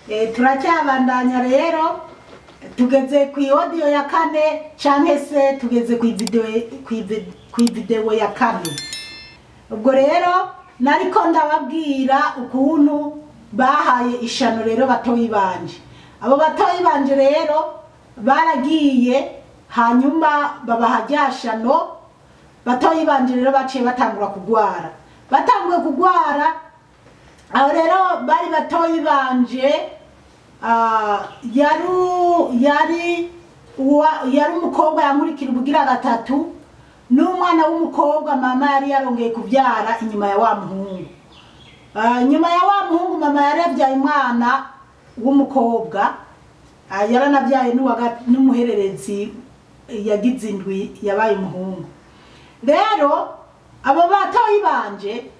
turacyabandanya rero tugeze ku audio ya kane canke se tugeze ku video ya kane. Ubwo rero nariko ndababwira ukuntu bahaye ishano rero batoyi banje. Abo batoyi banje rero baragiye hanyuma babaha ryashano. Batoyi banje rero baciye batangura kugwara. Batanguye kugwara aho rero bari batoyi banje yari umukobwa yankurikira ubugira gatatu n'umwana w'umukobwa mama yari yarongeye kuvyara inyuma ya wa muhungu. Nyuma ya wa muhungu mama yari yavyaye umwana w'umukobwa yaranavyaye n'umuhererezi yagize indwi yabaye umuhungu. Rero abo batoyi banje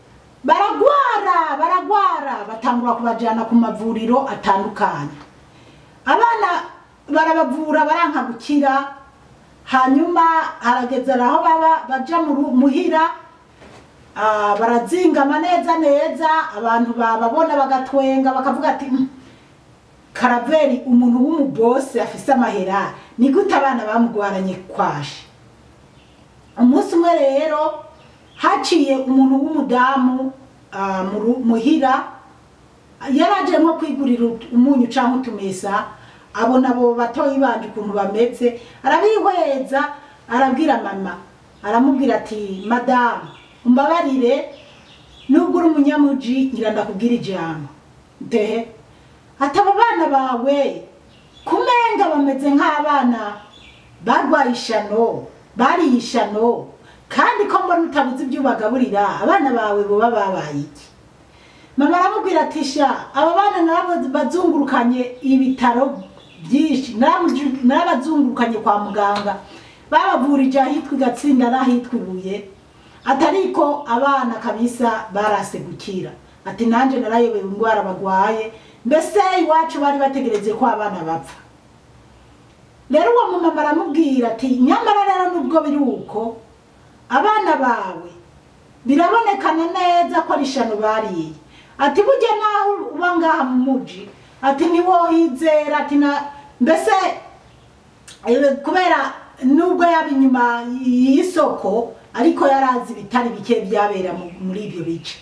baragwara batangura kubajana ku mavuriro atandukanye. Abana barabavura baranka gukira, hanyuma harageze aho baba baja muhira barazingama neza abantu bababona bagatwenga bakavuga ati Karaveri umuntu w'umubose afise amahera ni gute abana bamugwaranye kwashe. Umunsi umwe rero haciye umuntu w'umudamu muhira yaraje nko kwigurira umunyu canke utumesa, abona abo batoyi banje ukuntu bameze, arabihweza arabwira mama, aramubwira ati madamu umbabarire nubwo uri umunyamuji ngira ndakubwira ijambo ndehe ati abo bana bawe kumenga bameze nk'abana barwaye ishano bari ishano kandi ko mbona utabuze ibyo bagaburira abana bawe bo babaye iki. Mama aramubwira ati sha aba bana nabo bazungurukanye ibitaro byinshi narabazungurukanye kwa muganga babavurije ahitwa Gatsinda n'ahitwa Ibuye atariko abana kabisa barase gukira. Ati nanje narayobewe ingwara bagwaye mbese iwacu bari bategereze ko abana bapfa. Rero uwo mama aramubwira ati nyamara rero nubwo biri uko abana bawe birabonekana neza ko ari shano bariye. Ati burya naho uba ngaha mu muji ati niwo hizera ati na mbese kubera nubwo yaba inyuma y'isoko ariko yarazi bitari bike byabera muri ibyo bice.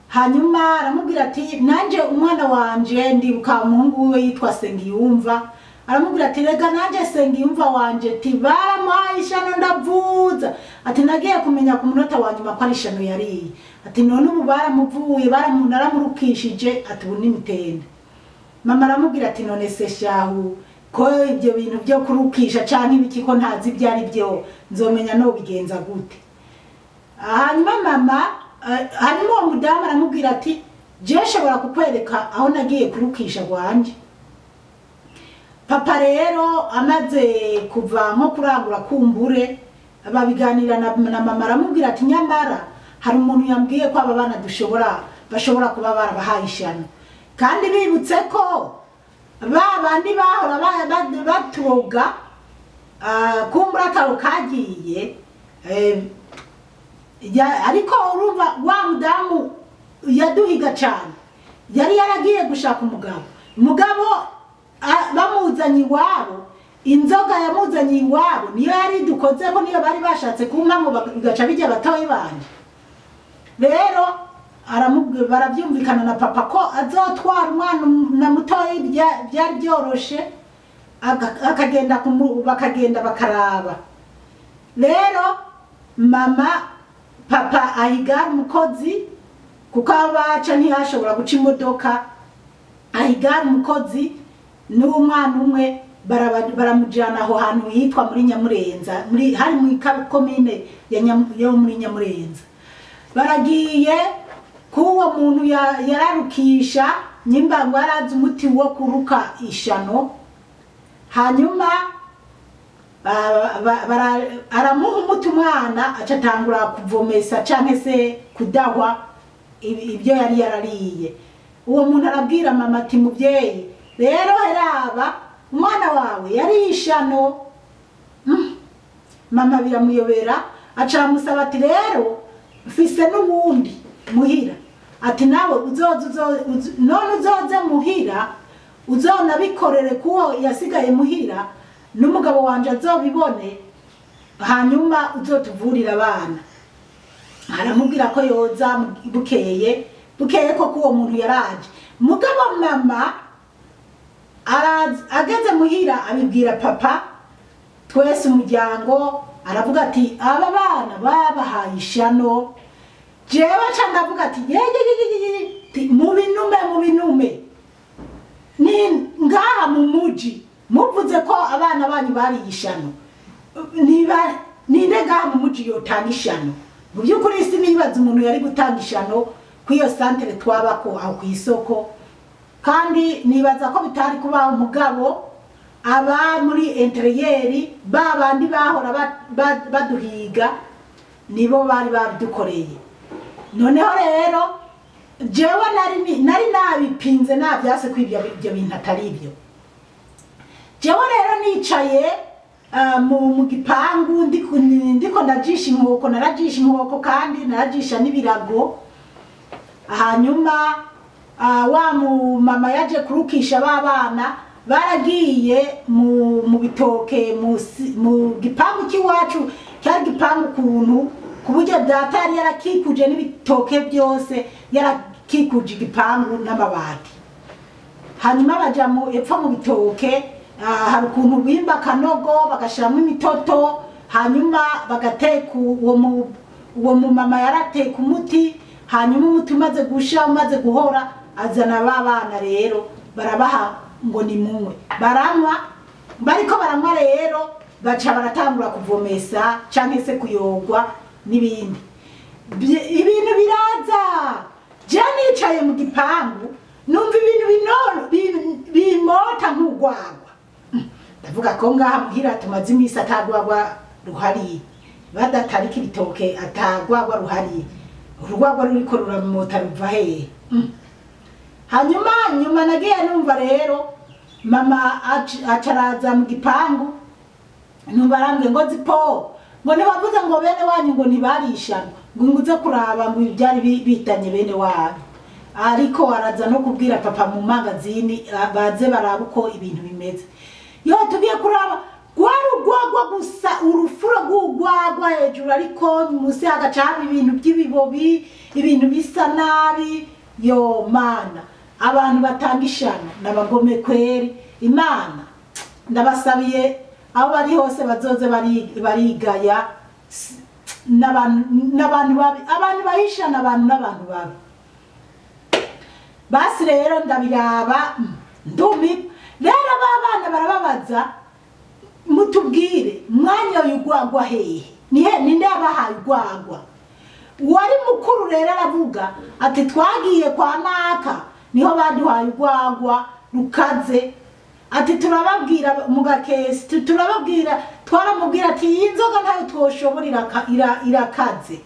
Hanyuma aramubwira ati nanje umwana wanje ndibuka umuhungu we yitwa Sengiyumva, aramubwira ati rega nanje Sengiyumva wanje ati baramuhaye ishano ndavuza. Ati nagiye kumenya ku munota wa nyuma ko ari ishano yariye. Ati none ubu baramuvuye baramunaramurukishije ati ubu n'imitende. Mama aramubwira ati none se shahu ko ibyo bintu byo kurukisha canke ibiki ko ntazi byari byo nzomenya no bigenza gute. Hanyuma mama hanyuma uwo mudamu aramubwira ati je shobora kukwereka aho nagiye kurukisha gwanje. Papa rero amaze kuva nko kurangura kumbure babiganira na mama aramubwira ati nyamara hari umuntu yambwiye ko aba bana bashobora kuba barabahaye ishano kandi bibutse ko babandi bahora baturoga kumbura ataro kagiye ariko urumva wa mudamu yaduhiga cyane yari yaragiye gushaka umugabo bamuzanye iwabo inzoga yamuzanye iwabo niyo yari dukoze ko niyo bari bashatse kumpa ngo bigaca bijya batoyi banje. Rero aramubwira barabyumvikana na papa ko azotwara umwana na mutoyi byari byoroshe akagenda bakagenda bakaraba. Rero papa ahiga umukozi kuko abaca ntiyashobora guca imodoka, ahiga umukozi n'umwana umwe baramujana aho hantu yitwa muri Nyamurenza hari mu komine yo muri Nyamurenza. Baragiye kuwo muntu yararukisha nyimbango yarazi umuti wo kuruka ishano. Hanyuma aramuha umuti umwana acatangura kuvomesa canke se kudahwa ibyo yari yarariye. Uwo muntu arabwira mama ati muvyeyi rero heraba umwana wawe yari ishano. Mama biramuyobera acamusaba ati rero mfise n'ubundi muhira ati nawe uzoze muhira uzona bikorere kuwo yasigaye muhira n'umugabo wanje azobibone hanyuma uzotuvurira abana. Aramubwira ko yoza bukeye ko kuwo muntu yaraje. Mugabo mama ageze muhira abibwira papa, twese umuryango aravuga ati aba bana babahaye ishano. Jewe ca ndavuga ati mu binume ni ngaha mu muji muvuze ko abana banyu bari ishano, ninde ngaha mu muji yotanga ishano? Mu by'ukuri isi nibaza umuntu yari gutanga ishano kw'iyo santere twabako aho kw'isoko, kandi nibaza ko bitari kubaho. Umugabo aba muri interiyeri babandi bahora baduhiga nibo bari babidukoreye. Noneho rero jewe nari nabipinze navyase ko ibyo bintu atari byo. Jewe rero nicaye mu gipangu ndiko ndajisha inkoko, narajisha inkoko kandi narajisha n'ibirago. Hanyuma wa mu mama yaje kurukisha babana baragiye mu bitoke mu gipangu cy'iwacu, cyari gipangu kuntu kuburyo data yari yarakikuje n'ibitoke byose, yarakikuje igipangu n'amabati. Hanyuma baja epfo mu bitoke, hari ukuntu bimba akanogo bagashiramo imitoto, hanyuma bagateka uwo mu mama yarateka umuti. Hanyuma umuti umaze gusha umaze guhora azana babana rero barabaha ngo ni munywe, baranywa. Bariko baranywa rero baca baratangura kuvomesa canke se kuyogwa n'ibindi ibintu biraza. Je nicaye mu gipangu numva ibintu bimota nk'ugwagwa. Ndavuga ko ngaha muhira tumaze imisi atagwagwa ruhari, badatarika ibitoke atagwagwa ruhari. Urugwagwa ruriko ruramota ruva hehe? Hanyuma nagiye numva rero mama acaraza mu gipangu, numva arambwiye ngo zipo ngo ntibavuze ngo bene wanyu ngo ntibarishana, ngo nguze kuraba ngo ibyari bitanye bene wanyu. Ariko araza no kubwira papa mu magazini baze baraba uko ibintu bimeze. Yo tugiye kuraba rwarugwagwa gusa, urufuro rw'ugwagwa hejuru, ariko musi hagacana ibintu by'ibibobi, ibintu bisa nabi. Yo mana, abantu batanga ishano n'abagome kweri. Imana ndabasabiye aho bari hose bazoze barigaya n'abantu babi, abantu bahishana abantu n'abantu babi. Basi rero ndabiraba ndumi rero babana barababaza, mutubwire mwanyoye ugwagwa hehe? Ninde yabahaye ugwagwa? Wari mukuru rero aravuga ati twagiye kwa naka niho baduhaye ugwagwa rukaze. Ati turababwira mugakesi, turababwira twaramubwira ati iyi nzoga ntayo twoshobora irakaze.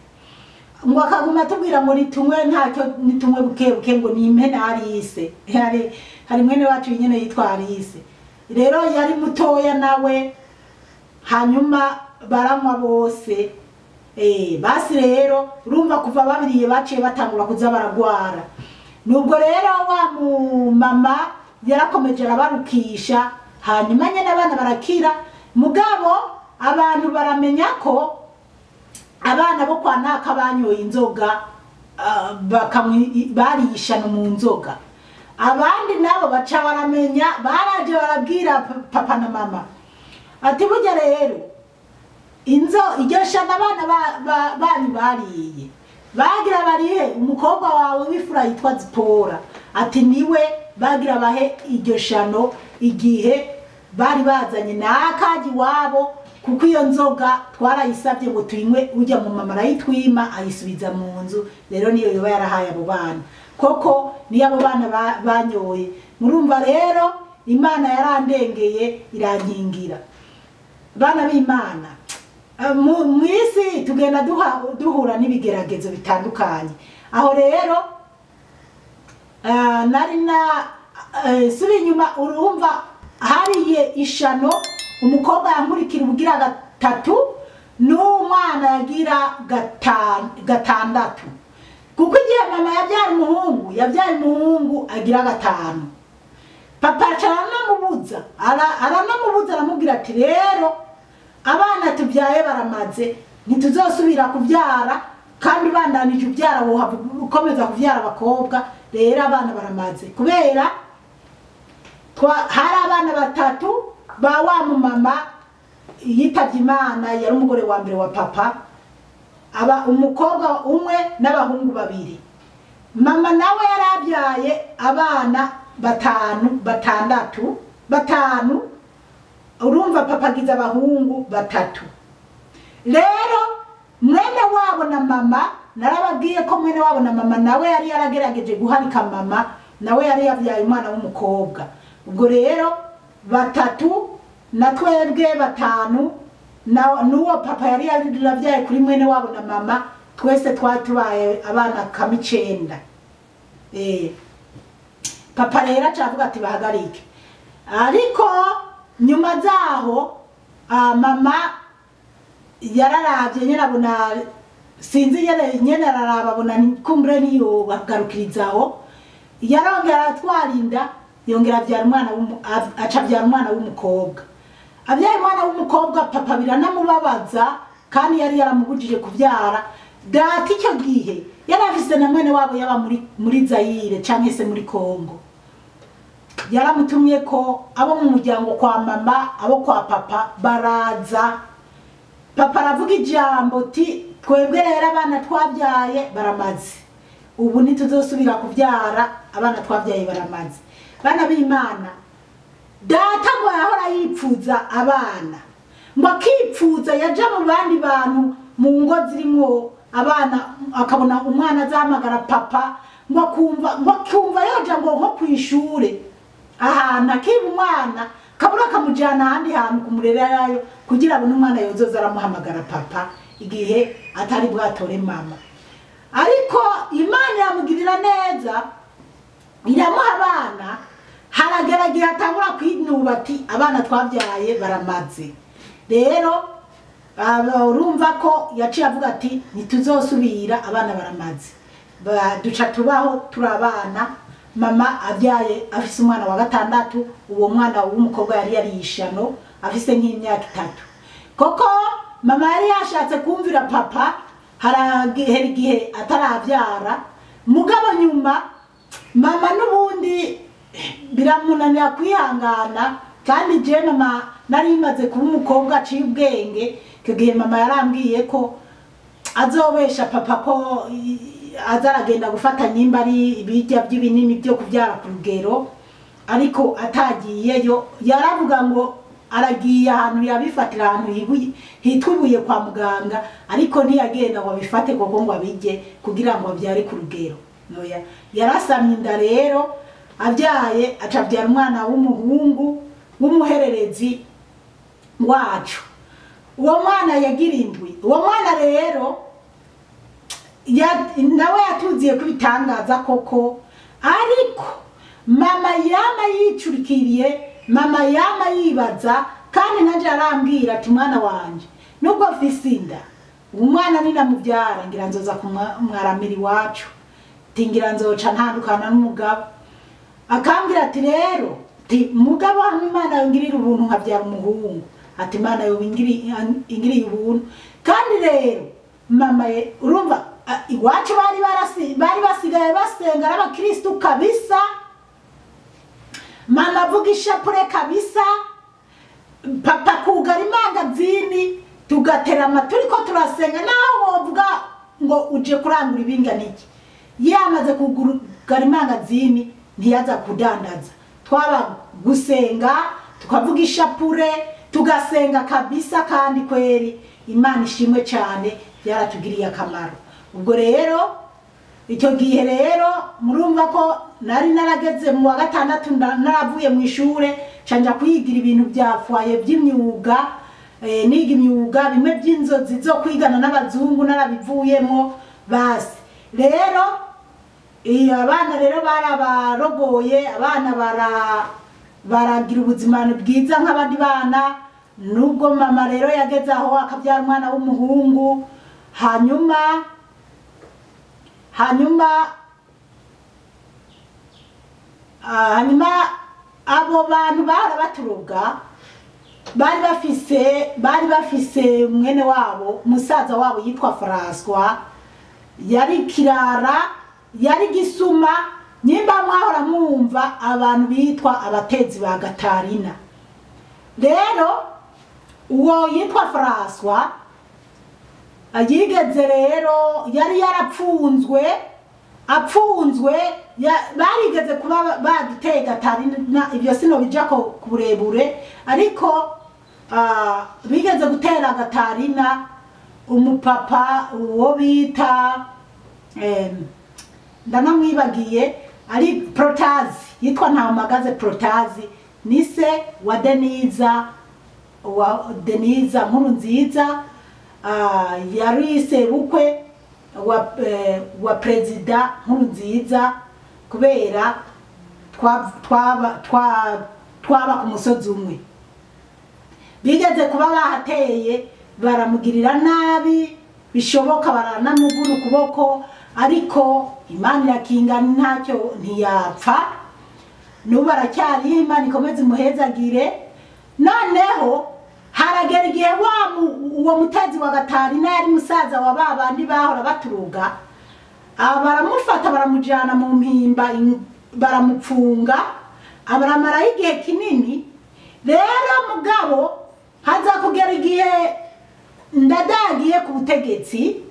Ngo akaguma tubwira ngo nitumwe ntacyo, nitumwe bukebuke ngo ni impene Arise. Hari mwene wacu nyene yitwa Arise. Rero yari mutoya nawe. Hanyuma baranywa bose. Basi rero urumva kuva babiriye baciye batangura kuza baragwara. Nubwo rero wa mu mama yarakomeje arabarukisha, hanyuma nyene abana barakira. Mugabo abantu baramenya ko abana bo kwa naka banyoye inzoga, barishana mu nzoga. Abandi nabo baca baramenya, baraje barabwira papa na mama ati burya rero iryo shana abana banyu bariye, bagira barihe umukobwa wawe w'ifura yitwa Zipora. Ati niwe bagira bahe iryo shano igihe bari bazanye nakaji wabo, kuko iyo nzoga twarayisabye ngo tuyinywe, ujya mu mama arayitwima ayisubiza mu nzu. Rero niyo yoba yarahaye abo bana, koko niyo abo bana banyoye. Murumva rero Imana yarandengeye irankingira. Bana b'Imana, mu isi tugenda duhura n'ibigeragezo bitandukanye. Aho rero nari subi inyuma, urumva hariye ishano umukobwa yankurikira ubugira gatatu n'umwana yagira gatandatu, kuko igihe mama yabyaye umuhungu agira gatanu. papa aranamubuza aramubwira ati rero abana tubyaye baramaze ntituzosubira kubyara kandi bandanije ubyara ukomeza kubyara abakobwa rero abana baramaze kubera hari abana batatu ba wa mumama yitavye Imana yari umugore wa mbere wa papa umukobwa umwe n'abahungu babiri mama nawe yarabyaye abana batanu urumva papa agize abahungu batatu rero mwene wabo na mama narababwiye ko mwene wabo na mama nawe yari yaragerageje guharika mama nawe yari yabyaye umwana w'umukobwa ubwo rero batatu na twebwe batanu n'uwo papa yari yarabyaye kuri mwene wabo na mama twese twatubaye abana kami 9 papa rero acavuga ati bahagarike ariko nyuma zaho mama yararavye nyene abona sinzi nyene araraba abona kumbure niyo bagarukirizaho yarongera atwarinda yongera avyara umwana w'umukobwa abyaye umwana w'umukobwa papa biranamubabaza kandi yari yaramubujije kuvyara data icyo gihe yarafise na mwene wabo yaba muri Zaire canke se muri Kongo yaramutumye ko abo mu muryango kwa mama abo kwa papa baraza papa aravuga ijambo ti twebwe rero abana twabyaye baramaze ubu ntituzosubira kuvyara abana twabyaye baramaze bana b'Imana data ngo yahora yipfuza abana ngo akipfuza yaja mu bandi bantu mu ngo zirimo abana akabona umwana azahamagara papa ngo kumva yoja ngo nko kwishure ahantu akiba umwana kabura kamujana ahandi hantu kumurerayo kugira abone umwana yozoza aramuhamagara papa igihe atari bwatore mama ariko Imana yamugirira neza iramuha abana harageragiye atangura kwinuba ati abana twabyaye baramaze rero urumva ko yaciye avuga ati ntituzosubira abana baramaze duca tubaho turabana mama abyaye afise umwana wa 6 uwo mwana w'umukobwa yari yarishano afise nk'imyaka 3 koko mama yari yashatse kumvira papa haragihera igihe ataravyara mugabo nyuma mama nubundi biramunanira kwihangana kandi je mama nari imaze kuba umukobwa aciye ubwenge kigihe mama yarambwiye ko azobesha papa ko azaragenda gufata nyimba ari ibijya by'ibinini byo kubyara ku rugero ariko atagiyeyo yaravuga ngo aragiye ahantu yabifatira ahantu hitwibuye kwa muganga ariko ntiyagenda ngo abifate koko ngo abijye kugira ngo abyare ku rugero noya yarasamye inda rero abyaye acabyara umwana w'umuhungu w'umuhererezi wacu uwo mwana yagira indwi uwo mwana rero nawe yatuziye kubitangaza koko ariko mama yama yicurikiriye mama yama yibaza kandi naje arambwira ati mwana wanje nubwo afise inda umwana ninamubyara ngira nzoza kumwaramira iwacu tingira nzoca ntandukana n'umugabo akambwira ati rero mugabo Imana yongirira ubuntu nkabyara umuhungu ati Imana yo ingiriye ubuntu kandi rero mama urumva iwacu bari basigaye basenga n'abakristo kabisa mama avuga ishapure kabisa papa kugara imangazini tugaterama turiko turasenga naho wovuga ngo uje kurangura ibinganiki yamaze kugara imangazini ntiyaza kudandaza twaba gusenga tukavuga ishapure tugasenga kabisa kandi kweri Imana ishimwe cyane yaratugiriye akamaro ubwo rero icyo gihe rero murumva ko nari narageze mu wa 6 naravuye mu ishure canja kwigira ibintu byafwaye by'imyuga niga imyuga bimwe by'inzozi zo kwigana n'abazungu narabivuyemo basi rero abana rero barabarogoye abana baragira ubuzima bwiza nk'abandi bana nubwo mama rero yageze aho akabyara umwana w'umuhungu hanyuma abo bantu bahora baturoga bari bafise mwene wabo musaza wabo yitwa François yari kirara yari gisuma nyimba mwahora mwumva abantu bitwa abatezi ba Gatarina. Rero uwo yitwa François agigeze rero yari yarapfunzwe barigeze kuba baduteye Gatarina, ibyo sino bija ko kuburebure, ariko bigeze gutera Gatarina umupapa uwo bita ndanamwibagiye ari Protazi, yitwa Ntamagaze Protazi, nise wa Deniza Nkurunziza, yari sebukwe wa Perezida Nkurunziza, kubera twaba ku musozi umwe. Bigeze kuba bahateye baramugirira nabi bishoboka, baranamugura ukuboko, ariko Imana irakinga ntacyo ntiyapfa, n'ubu aracyari, Imana ikomeze imuhezagire. Noneho haragera igihe uwo mutezi wa Gatarina yari musaza wa babandi bahora baturuga, baramufata baramujyana mu mpimba baramupfunga, abaramara igihe kinini. Rero mugabo haza kugera igihe ndadagiye ku butegetsi,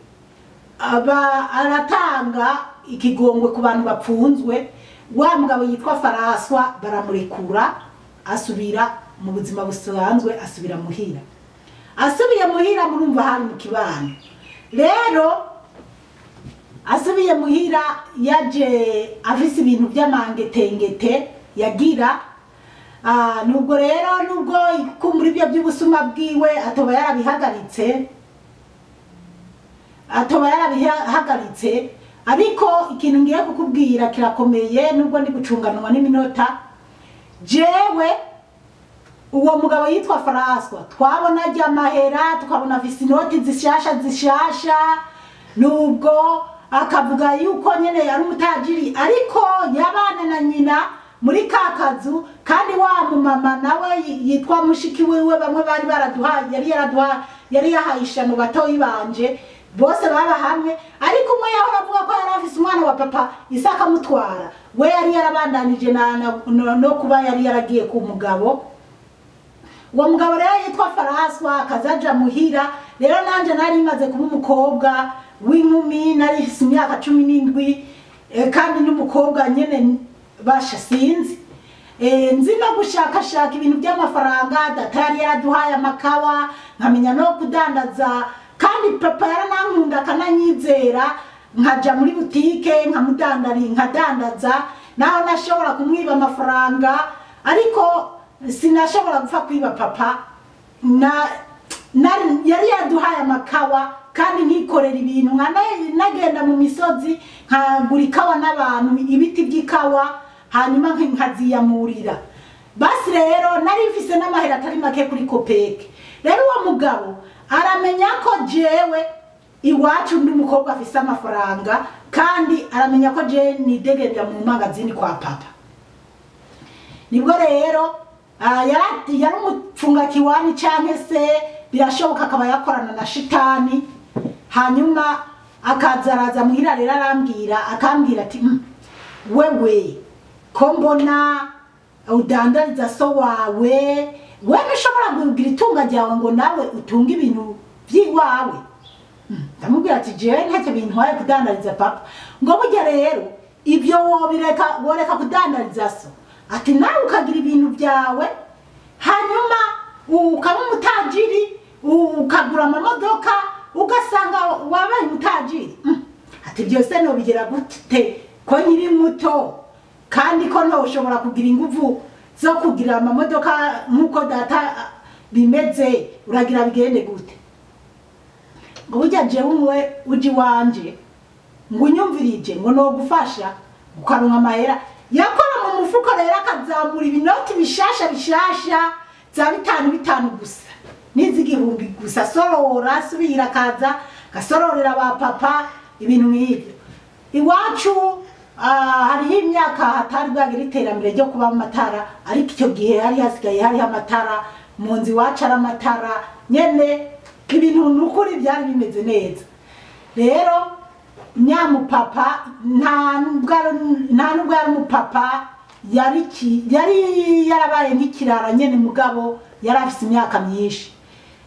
aratanga ikigongwe ku bantu bapfunzwe. Wa mugabo yitwa François baramurekura, asubira mu buzima busanzwe, asubira muhira. Asubiye muhira murumva hari mu kibano. Rero asubiye muhira yaje afise ibintu by'amangetengete yagira. Nubwo rero nubwo kumbura ibyo by'ubusuma bwiwe atoba yarabihagaritse, ariko ikintu ngiye kukubwira kirakomeye, nubwo ndi gucunganwa n'iminota. Jewe uwo mugabo yitwa François twabona ajya amahera, tukabona afise inoti zishasha, nubwo akavuga yuko nyene yari umutajiri, ariko yabana na nyina muri kakazu, kandi wa mumama nawe yitwa mushiki wiwe, bamwe bari baraduhaye, yari yahaisha mu batoyi banje, bose baba hamwe. Ariko umwe yahora avuga ko yari afise umwana wa papa Isaka mutwara, we yari yarabandanije no kuba yari yaragiye ku mugabo. Uwo mugabo rero yitwa François akazaja muhira. Rero nanje nari maze kuba umukobwa w'inkumi, nari ifise imyaka 17, kandi n'umukobwa nyene basha sinzi, nzi no gushakashaka ibintu by'amafaranga. Data yari yaraduhaye amakawa, nkamenya no kudandaza, kandi papa yaranankunda akananyizera, nkaja muri butike nkadandaza, naho nashobora kumwiba amafaranga, ariko sinashobora gupfa kwiba papa. Yari yaduhaye amakawa, kandi nkikorera ibintu, nagenda mu misozi nkagura ikawa n'abantu, ibiti by'ikawa, hanyuma nkaziyamurira. Basi rero nari mfise n'amahera atari make kuri Kopeke. Rero uwo mugabo aramenya ko jewe iwacu ndi umukobwa afise amafaranga, kandi aramenya ko je nidegendera mu magazini kwa papa. Nibwo rero yari umufunga kiwani canke se birashoboka akaba yakorana na shitani. Hanyuma akazaraza muhira, rero akambwira ati wewe ko mbona udandariza so wawe, we ntushobora kugira itunga ryawe ngo nawe utunge ibintu by'iwawe. Ndamubwira ati jewe ntacyo bintwaye kudandariza papa. Ngo burya rero ibyo woreka kudandariza so, ati nawe ukagira ibintu byawe, hanyuma ukaba umutajiri, ukagura amamodoka, ugasanga wabaye umutajiri. Ati byose no bigera gute ko nyiri muto, kandi ko ntoshobora kugira ingufu zo kugira amamodoka nkuko data bimeze, uragira bigende gute? Ngo burya jewe uji wanje ngo unyumvirije ngo no gufasha ukaronka amahera. Yakora mu mufuko rero akazamura ibinoti bishasha za 5 gusa, n'izigihumbi gusa, sorora subira kaza gasororera ba papa ibintu nk'ibyo. Iwacu hariho imyaka hatari bwagira iterambere ryo kuba amatara, ariko icyo gihe hari hasigaye hariho amatara mu nzu iwacu ari amatara nyene, ibintu nukuri byari bimeze neza. Rero nyamupapa nta nubwo yari umupapa, yari yarabaye nk'ikirara nyene, mugabo yari afise imyaka myinshi.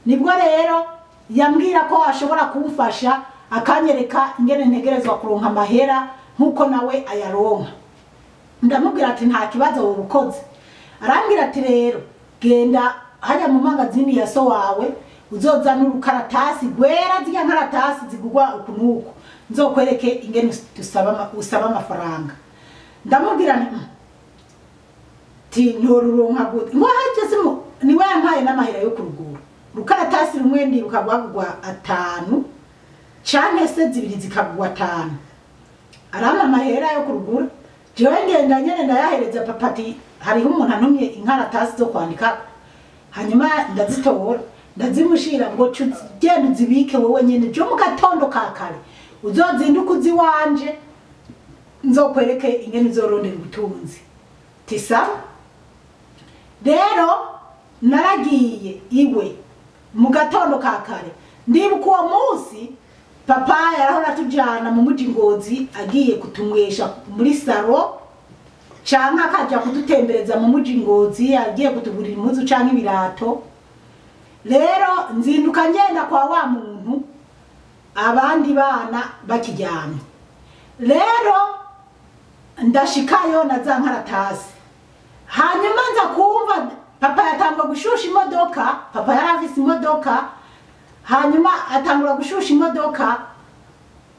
Nibwo rero yambwira ko ashobora kumfasha akanyereka ingene ntegerezwa kuronka amahera nkuko nawe ayaronka. Ndamubwira ati nta kibazo wobukoze. Arambwira ati rero genda hajya mu magazini ya so wawe uzozana urukaratasi gwera, zirya nkaratasi zigugwa ukunuko, nzokwereke ingene usaba amafaranga. Ndamubwira nti ntoruronka gute, ngo hajye niwe yampaye n'amahera yo kurugura. Urukaratasi rumwe ndi rukagwagwa 5 canke se zibiri zikagwa 5. Arama amahera yo kurugura. Jewe ngenda nyene ndayahereza papa ati hariho umuntu antumye inkaratasi zo kwandika, hanyuma ndazitora ndazimushira ngo genda uzibike wowe nyene, jo mu gatondo ka kare uzozinduka uzi wanje nzokwereke ingene uzorondera ubutunzi. Tisaba rero naragiye iwe mu gatondo ka kare. Ndibuka uwo munsi papa yarahora atujana mu muji Ngozi agiye kutumwesha muri saro, canka akaja kudutembereza mu muji Ngozi agiye kutugurira impuzu canke ibirato. Rero nzinduka ngenda kwa wa muntu abandi bana bakiryamye. Rero ndashikayo na za nkaratasi, hanyuma nza kumva papa yatangwa gushusha imodoka. Papa yarafise imodoka, hanyuma atangura gushusha imodoka.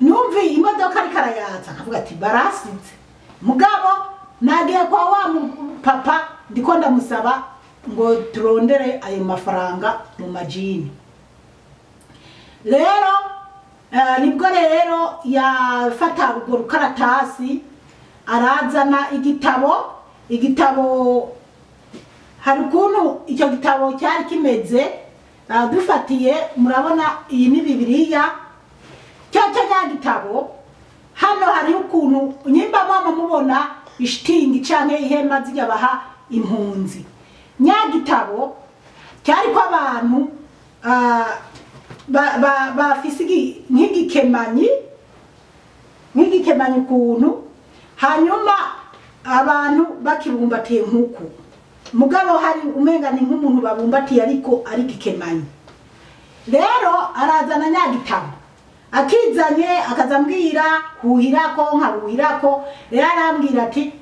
Numvi imodoka ariko arayatsa, nkavuga ati barasize. Mugabo nagiye kwa wa papa ndiko ndamusaba ngo turondere ayo mafaranga mu majini. Rero nibwo rero yafata urwo rukaratasi arazana igitabo hari ukuntu icyo gitabo cyari kimeze. Dufatiye murabona iyi ni Bibiliya, cyo gitabo hano hari ukuntu nyimba mama mubona ishitingi canke ihema zijya baha impunzi. Nyagitabo cyari ko abantu bafise nk'igikemanyi ukuntu, hanyuma abantu bakibumbatiye nkuko, mugabo hari umenga ni nk'umuntu babumbatiye ariko ari gikemanyi. Rero arazana nyagitabo akizanye akazambwira huhirako nkabuhirako. Rero arambwira ati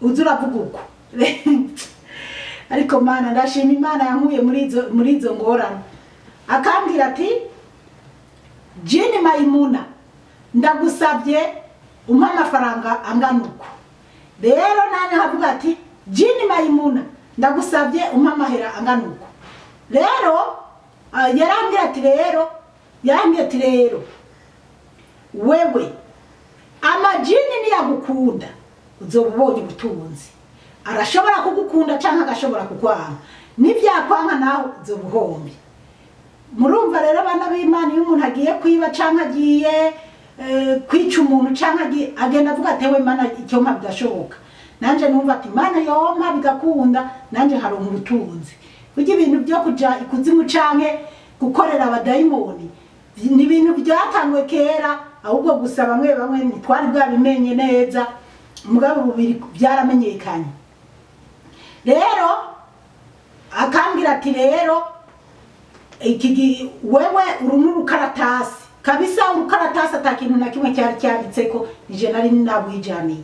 uzuravuga uko. Ariko mana ndashima Imana yankuye muri izo ngorane. Akambwira ati Jini Maimuna ndagusabye umpa amafaranga angana uko. Rero nane havuga ati Jini Maimuna ndagusabye umpa amahera angana uko. Rero yarambwira ati rero wewe amajini niyagukunda uzobubonye ubutunzi. Arashobora kugukunda canke agashobora kukwanga, nivyakwanga nawe uzobuhombe. Murumva rero bana b'Imana, iyo umuntu agiye kwiba canke agiye kwica umuntu canke agenda avuga ati we Mana icyo mpa bidashoboka, nanje numva ati Mana yompa bigakunda nanje haronka ubutunzi. Kugira ibintu byo kuja ikuzimu canke gukorera abadayimoni ni ibintu byatangwe kera, ahubwo gusa bamwe ntitwari bwabimenye neza, mugabo bubiri byaramenyekanye. Rero akambwira ati rero wewe urunu rukaratasi kabisa, urukaratasi atakintu na kimwe cyari cyanditseko, nije nari nabwijaniye.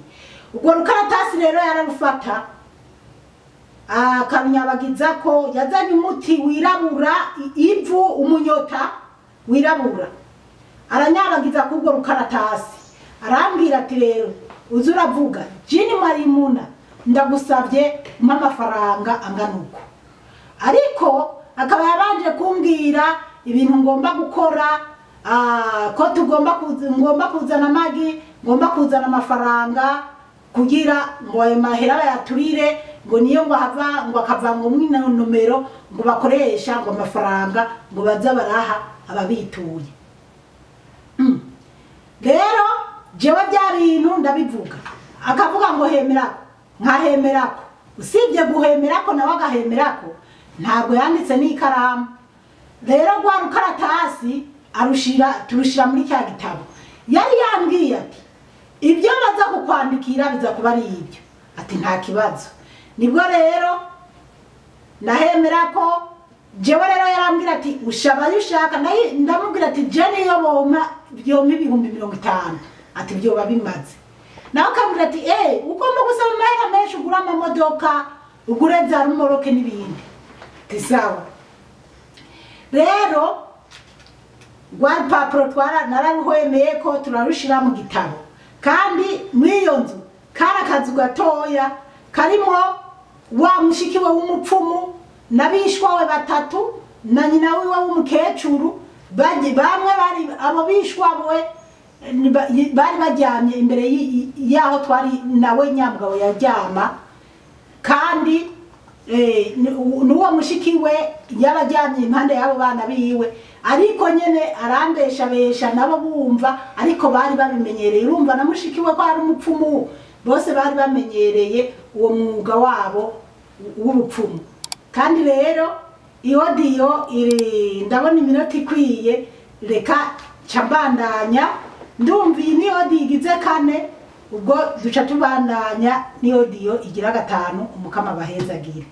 Ubwo rukaratasi rero yararufata akamyabagiza ko yazanye umuti wirabura, ivu umunyota wirabura, aranyabagiza kubwo rukaratasi. Arambwira ati rero uzuravuga Jini Maimuna ndagusabye umpa amafaranga angana uko. Ariko akaba yabanje kumbwira ibintu ngomba gukora, ko ngomba kuzana amagi, ngomba kuzana amafaranga kugira ngo ayo mahera bayaturire, ngo niyo ngo akava ngo mwina nomero ngo bakoresha ngo amafaranga ngo baza baraha ababituye. Rero jewe bya bintu ndabivuga akavuga ngo hemerako nkahemerako usibye guhemerako nawe agahemerako ntabwo yanditse n'ikaramu rero rwa rukaratasi turushira muri cya gitabo yari yambwiye ati ibyo baza kukwandikira biza kuba ari ibyo ati nta kibazo nibwo rero nahemerako jewe rero yarambwira ati ushabaye ushaka ndamubwira ati je niyo bompa ibihumbi 50 ati byo babimaze nawe akambwira ati ugomba gusaba amahera menshi ugura amamodoka ugure za rumoroke n'ibindi ati sawa rero rwa rupapuro nararuhwemeye ko turarushira mu gitabo kandi mw'iyo nzu kari akazu gatoya karimo wa mushiki we w'umupfumu n'abishwa we batatu na nyina wiwe w'umukecuru bamwe bari abo bishwa we bari bajyamye imbere yaho twari nawe nyabwawe yajyama kandi n'uwo mushiki we yabajyamye impande y'abo bana biwe ariko nyene arambeshabesha nabo bumva ariko bari babimenyereye urumva na mushiki we ko ari umupfumu bose bari bamenyereye uwo mwuga wabo w'ubupfumu kandi rero iodiyo ndabona iminota ikwiye reka cambandanya ndumva iyi ni odiyo igize 4 ubwo duca tubandanya ni odiyo igira 5 umukama bahezagire